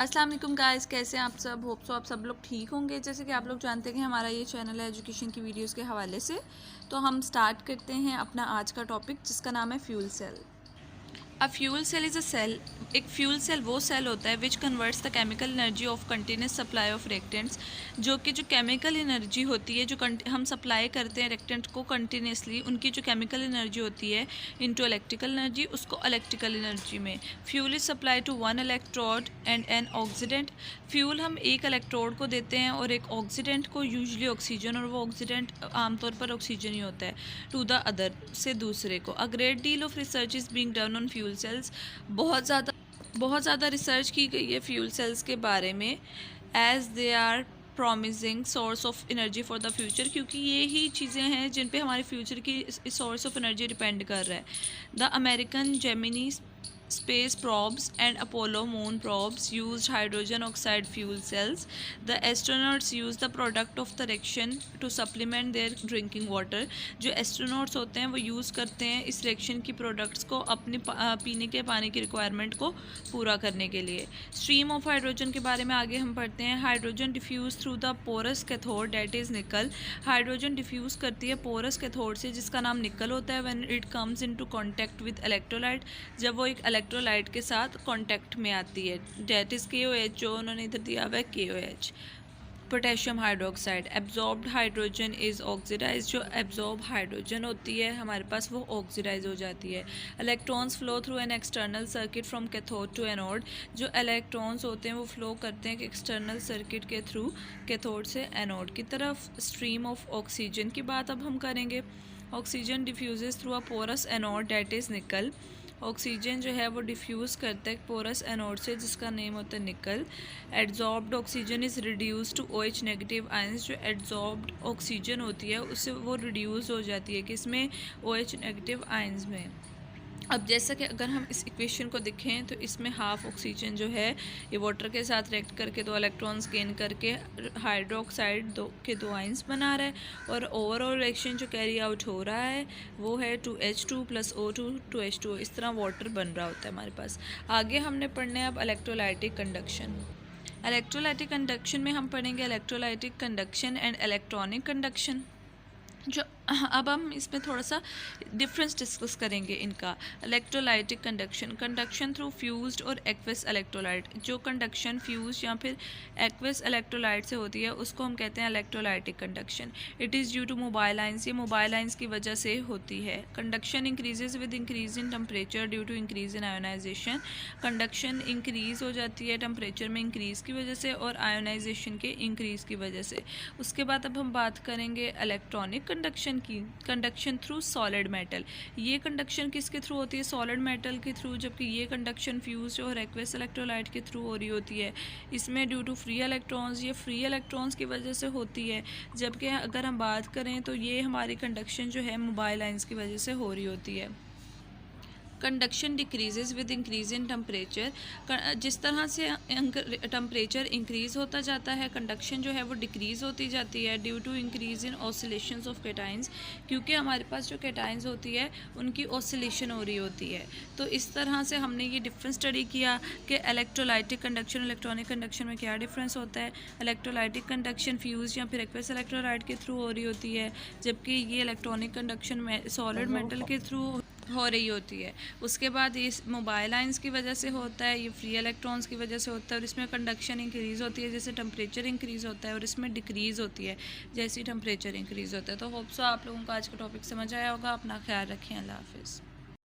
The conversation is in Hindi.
अस्सलाम वालेकुम गाइस, कैसे हैं आप सब। होप सो आप सब लोग ठीक होंगे। जैसे कि आप लोग जानते हैं कि हमारा ये चैनल है एजुकेशन की वीडियोस के हवाले से। तो हम स्टार्ट करते हैं अपना आज का टॉपिक, जिसका नाम है fuel cell. A fuel cell is a cell. एक फ्यूल सेल वो सेल होता है which converts the chemical energy of continuous supply of reactants. जो केमिकल एनर्जी होती है, जो हम सप्लाई करते हैं रिएक्टेंट को कंटिन्यूसली, उनकी जो केमिकल एनर्जी होती है इनटू इलेक्ट्रिकल एनर्जी, उसको इलेक्ट्रिकल एनर्जी में। Fuel is supply to one electrode and an oxidant. Fuel हम एक इलेक्ट्रोड को देते हैं और एक ऑक्सीडेंट को, यूजली ऑक्सीजन, और वो ऑक्सीडेंट आमतौर पर ऑक्सीजन ही होता है, टू द अदर, से दूसरे को। A great deal of research is being done on fuel cells. बहुत ज़्यादा रिसर्च की गई है फ्यूल सेल्स के बारे में, as they are promising source of energy for the future, क्योंकि ये ही चीज़ें हैं जिन पे हमारे फ्यूचर की सोर्स ऑफ एनर्जी डिपेंड कर रहा है। The American Gemini space probes and Apollo moon probes used hydrogen oxide fuel cells. The astronauts used the product of the reaction to supplement their drinking water. जो एस्ट्रोनॉट्स होते हैं वो यूज़ करते हैं इस रिएक्शन की प्रोडक्ट्स को अपने पीने के पानी की रिक्वायरमेंट को पूरा करने के लिए। स्ट्रीम ऑफ हाइड्रोजन के बारे में आगे हम पढ़ते हैं। Hydrogen diffuse through the porous cathode, that is nickel. Hydrogen diffuse करती है पोरस कैथोड से, जिसका नाम निकल होता है। When it comes into contact with electrolyte, जब वो एक इलेक्ट्रोलाइट के साथ कांटेक्ट में आती है, डेट इज़ KOH, जो उन्होंने इधर दिया हुआ है KOH। Potassium hydroxide, absorbed hydrogen is oxidize. जो एब्जॉर्ब हाइड्रोजन होती है हमारे पास, वो ऑक्सीडाइज हो जाती है। Electrons flow through an external circuit from cathode to anode. जो इलेक्ट्रॉन्स होते हैं वो फ्लो करते हैं एक्सटर्नल सर्किट के थ्रू, कैथोड से एनोड की तरफ। स्ट्रीम ऑफ ऑक्सीजन की बात अब हम करेंगे। Oxygen diffuses through a porous anode, that is nickel. Oxygen जो है वो डिफ्यूज़ करता है पोरस एनोड से, जिसका नेम होता है nickel. Adsorbed oxygen is reduce to OH negative ions. जो एड्जॉर्ब्ड ऑक्सीजन होती है उससे वो रिड्यूस हो जाती है किसमें, OH नेगेटिव आयंस में। अब जैसा कि अगर हम इस इक्वेशन को देखें तो इसमें हाफ ऑक्सीजन जो है ये वाटर के साथ रिएक्ट करके दो इलेक्ट्रॉन्स गेन करके हाइड्रोक्साइड दो आयंस बना रहा है, और ओवरऑल रिएक्शन जो कैरी आउट हो रहा है वो है 2H2 + O2 2H2। इस तरह वाटर बन रहा होता है हमारे पास। आगे हमने पढ़ना है अब इलेक्ट्रोलाइटिक कंडक्शन। इलेक्ट्रोलाइटिक कंडक्शन में हम पढ़ेंगे electrolytic conduction and electronic conduction. जो अब हम इसमें थोड़ा सा डिफरेंस डिस्कस करेंगे इनका। Electrolytic conduction, conduction through fused और एक्वस इलेक्ट्रोलाइट। जो कंडक्शन फ्यूज या फिर एक्वस इलेक्ट्रोलाइट से होती है उसको हम कहते हैं electrolytic conduction. It is due to mobile ions, ये मोबाइल आइंस की वजह से होती है। Conduction increases with increase in temperature due to increase in ionization. Conduction increase हो जाती है टेम्परेचर में इंक्रीज़ की वजह से और आयोनाइजेशन के इंक्रीज़ की वजह से। उसके बाद अब हम बात करेंगे इलेक्ट्रॉनिक कंडक्शन की। कंडक्शन थ्रू सॉलिड मेटल, ये कंडक्शन किसके थ्रू होती है, सॉलिड मेटल के थ्रू, जबकि ये कंडक्शन फ्यूज और एक्वस इलेक्ट्रोलाइट के थ्रू हो रही होती है। इसमें ड्यू टू फ्री इलेक्ट्रॉन्स, ये फ्री इलेक्ट्रॉन्स की वजह से होती है। जबकि अगर हम बात करें तो ये हमारी कंडक्शन जो है मोबाइल आइंस की वजह से हो रही होती है। Conduction decreases with increase in temperature, जिस तरह से टेम्परेचर इंक्रीज़ होता जाता है कंडक्शन जो है वो डिक्रीज़ होती जाती है, due to increase in oscillations of cations, क्योंकि हमारे पास जो कैटाइंस होती है उनकी ऑसिलेशन हो रही होती है। तो इस तरह से हमने ये डिफरेंस स्टडी किया कि इलेक्ट्रोलाइटिक कंडक्शन इलेक्ट्रॉनिक कंडक्शन में क्या डिफरेंस होता है। इलेक्ट्रोलाइटिक कंडक्शन फ्यूज या फिर एक्वस इलेक्ट्रोलाइट के थ्रू हो रही होती है, जबकि ये इलेक्ट्रॉनिक कंडक्शन में सॉलिड मेटल के थ्रू हो रही होती है। उसके बाद ये मोबाइल आइंस की वजह से होता है, ये फ्री इलेक्ट्रॉन्स की वजह से होता है, और इसमें कंडक्शन इंक्रीज़ होती है जैसे टेम्परेचर इंक्रीज़ होता है, और इसमें डिक्रीज़ होती है जैसे टेम्परेचर इंक्रीज़ होता है। तो होप सो आप लोगों को आज का टॉपिक समझ आया होगा। अपना ख्याल रखें। अल्लाह हाफिज़।